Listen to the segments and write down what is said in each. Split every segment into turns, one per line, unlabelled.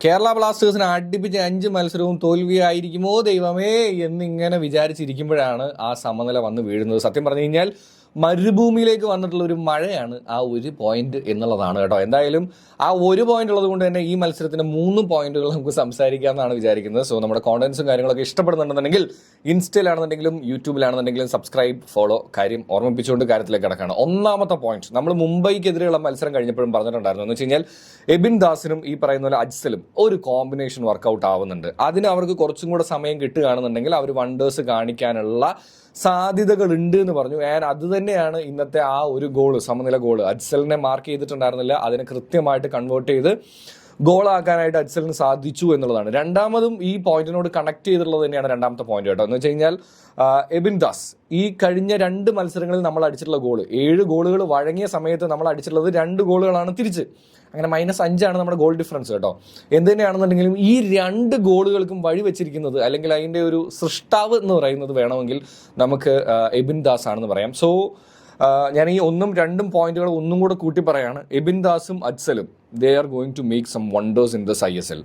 കേരള ബ്ലാസ്റ്റേഴ്സിന് അടുപ്പിച്ച് 5 മത്സരവും തോൽവിയായിരിക്കുമോ ദൈവമേ എന്നിങ്ങനെ വിചാരിച്ചിരിക്കുമ്പോഴാണ് ആ സമനില വന്ന് വീഴുന്നത്. സത്യം പറഞ്ഞു കഴിഞ്ഞാൽ മരുഭൂമിയിലേക്ക് വന്നിട്ടുള്ള ഒരു മഴയാണ് ആ ഒരു പോയിന്റ് എന്നുള്ളതാണ് കേട്ടോ. എന്തായാലും ആ ഒരു പോയിന്റ് ഉള്ളത് കൊണ്ട് തന്നെ ഈ മത്സരത്തിന് 3 പോയിന്റുകൾ നമുക്ക് സംസാരിക്കാമെന്നാണ് വിചാരിക്കുന്നത്. സോ നമ്മുടെ കോണ്ടന്റ്സും കാര്യങ്ങളൊക്കെ ഇഷ്ടപ്പെടുന്നുണ്ടെന്നുണ്ടെങ്കിൽ ഇൻസ്റ്റയിലാണെന്നുണ്ടെങ്കിലും യൂട്യൂബിലാണെന്നുണ്ടെങ്കിലും സബ്സ്ക്രൈബ്, ഫോളോ, കാര്യം ഓർമ്മിപ്പിച്ചുകൊണ്ട് കാര്യത്തിലേക്ക് കിടക്കുകയാണ്. ഒന്നാമത്തെ പോയിന്റ് നമ്മൾ മുംബൈക്കെതിരെയുള്ള മത്സരം കഴിഞ്ഞപ്പോഴും പറഞ്ഞിട്ടുണ്ടായിരുന്നു. എന്ന് വെച്ച് കഴിഞ്ഞാൽ എബിൻ ദാസിനും ഈ പറയുന്ന പോലെ അജ്സലും ഒരു കോമ്പിനേഷൻ വർക്കൗട്ട് ആവുന്നുണ്ട്. അതിന് അവർക്ക് കുറച്ചും കൂടെ സമയം കിട്ടുകയാണെന്നുണ്ടെങ്കിൽ അവർ വണ്ടേഴ്സ് കാണിക്കാനുള്ള സാധ്യതകൾ ഉണ്ട് എന്ന് പറഞ്ഞു. അത് തന്നെയാണ് ഇന്നത്തെ ആ ഒരു ഗോള്, സമനില ഗോള്. അജ്സലിനെ മാർക്ക് ചെയ്തിട്ടുണ്ടായിരുന്നില്ല, അതിനെ കൃത്യമായിട്ട് കൺവേർട്ട് ചെയ്ത് ഗോളാക്കാനായിട്ട് അജ്സലിന് സാധിച്ചു എന്നുള്ളതാണ്. രണ്ടാമതും ഈ പോയിന്റിനോട് കണക്ട് ചെയ്തിട്ടുള്ളത് തന്നെയാണ് രണ്ടാമത്തെ പോയിന്റ് കേട്ടോ. എന്ന് വെച്ച് കഴിഞ്ഞാൽ എബിൻ ദാസ് ഈ കഴിഞ്ഞ 2 മത്സരങ്ങളിൽ നമ്മൾ അടിച്ചിട്ടുള്ള ഗോള്, 7 ഗോളുകൾ വഴങ്ങിയ സമയത്ത് നമ്മൾ അടിച്ചിട്ടുള്ളത് 2 ഗോളുകളാണ് തിരിച്ച്. അങ്ങനെ -5 നമ്മുടെ ഗോൾ ഡിഫറൻസ് കേട്ടോ. എന്ത് തന്നെയാണെന്നുണ്ടെങ്കിലും ഈ 2 ഗോളുകൾക്കും വഴി വെച്ചിരിക്കുന്നത്, അല്ലെങ്കിൽ അതിൻ്റെ ഒരു സൃഷ്ടാവ് എന്ന് പറയുന്നത് വേണമെങ്കിൽ നമുക്ക് എബിൻ ദാസ് ആണെന്ന് പറയാം. സോ ഞാൻ ഈ 1ഉം 2ഉം പോയിന്റുകൾ ഒന്നും കൂടെ കൂട്ടി പറയാണ്. എബിൻ ദാസും അജ്സലും they are going to make some wonders in this ISL.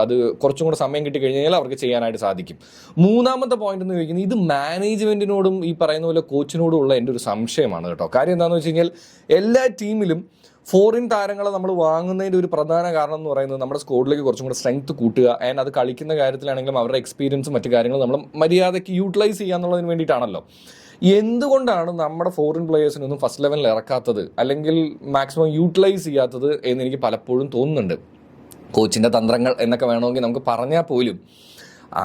അത് കുറച്ചും കൂടെ സമയം കിട്ടി കഴിഞ്ഞാൽ അവർക്ക് ചെയ്യാനായിട്ട് സാധിക്കും. മൂന്നാമത്തെ പോയിന്റ് എന്ന് ചോദിക്കുന്നത്, ഇത് മാനേജ്മെന്റിനോടും ഈ പറയുന്ന പോലെ കോച്ചിനോടും ഉള്ള എൻ്റെ ഒരു സംശയമാണ് കേട്ടോ. കാര്യം എന്താണെന്ന് വെച്ച് കഴിഞ്ഞാൽ എല്ലാ ടീമിലും ഫോറിൻ താരങ്ങളെ നമ്മൾ വാങ്ങുന്നതിൻ്റെ ഒരു പ്രധാന കാരണം എന്ന് പറയുന്നത് നമ്മുടെ സ്ക്വാഡിലേക്ക് കുറച്ചും കൂടെ സ്ട്രെങ്ത് കൂട്ടുക, ആൻഡ് അത് കളിക്കുന്ന കാര്യത്തിലാണെങ്കിലും അവരുടെ എക്സ്പീരിയൻസും മറ്റു കാര്യങ്ങളും നമ്മൾ മര്യാദയ്ക്ക് യൂട്ടിലൈസ് ചെയ്യുക എന്നുള്ളതിന് വേണ്ടിയിട്ടാണല്ലോ. എന്തുകൊണ്ടാണ് നമ്മുടെ ഫോറിൻ പ്ലേയേഴ്സിനൊന്നും ഫസ്റ്റ് ലെവലിൽ ഇറക്കാത്തത്, അല്ലെങ്കിൽ മാക്സിമം യൂട്ടിലൈസ് ചെയ്യാത്തത് എന്ന് എനിക്ക് പലപ്പോഴും തോന്നുന്നുണ്ട്. കോച്ചിൻ്റെ തന്ത്രങ്ങൾ എന്നൊക്കെ വേണമെങ്കിൽ നമുക്ക് പറഞ്ഞാൽ പോലും,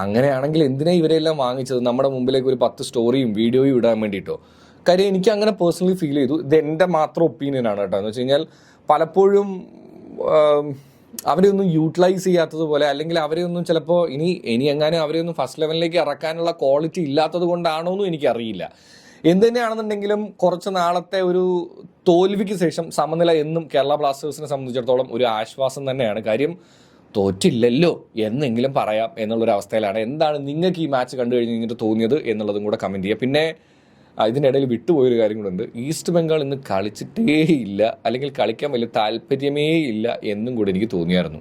അങ്ങനെയാണെങ്കിൽ എന്തിനാ ഇവരെല്ലാം വാങ്ങിച്ചത്? നമ്മുടെ മുമ്പിലേക്ക് ഒരു 10 സ്റ്റോറിയും വീഡിയോയും ഇടാൻ വേണ്ടിയിട്ടോ? കാര്യം എനിക്ക് അങ്ങനെ പേഴ്സണലി ഫീൽ ചെയ്തു. ഇത് എൻ്റെ മാത്രം ഒപ്പീനിയനാണ് കേട്ടോ. എന്ന് വെച്ച് കഴിഞ്ഞാൽ പലപ്പോഴും അവരെയൊന്നും യൂട്ടിലൈസ് ചെയ്യാത്തതുപോലെ, അല്ലെങ്കിൽ അവരെയൊന്നും ചിലപ്പോൾ ഇനി എങ്ങാനും അവരെയൊന്നും ഫസ്റ്റ് ലെവലിലേക്ക് ഇറക്കാനുള്ള ക്വാളിറ്റി ഇല്ലാത്തത് കൊണ്ടാണോ എന്നും എനിക്കറിയില്ല. എന്ത് തന്നെയാണെന്നുണ്ടെങ്കിലും കുറച്ച് നാളത്തെ ഒരു തോൽവിക്ക് ശേഷം സമനില എന്നും കേരള ബ്ലാസ്റ്റേഴ്സിനെ സംബന്ധിച്ചിടത്തോളം ഒരു ആശ്വാസം തന്നെയാണ്. കാര്യം തോറ്റില്ലല്ലോ എന്നെങ്കിലും പറയാം എന്നുള്ളൊരു അവസ്ഥയിലാണ്. എന്താണ് നിങ്ങൾക്ക് ഈ മാച്ച് കണ്ടു കഴിഞ്ഞിട്ട് തോന്നിയത് എന്നുള്ളതും കൂടെ കമൻറ്റ് ചെയ്യുക. പിന്നെ ഇതിനിടയിൽ വിട്ടുപോയൊരു കാര്യം കൂടെ ഉണ്ട്. ഈസ്റ്റ് ബംഗാൾ ഇന്ന് കളിച്ചിട്ടേ ഇല്ല, അല്ലെങ്കിൽ കളിക്കാൻ വലിയ താല്പര്യമേ ഇല്ല എന്നും കൂടി എനിക്ക് തോന്നിയായിരുന്നു.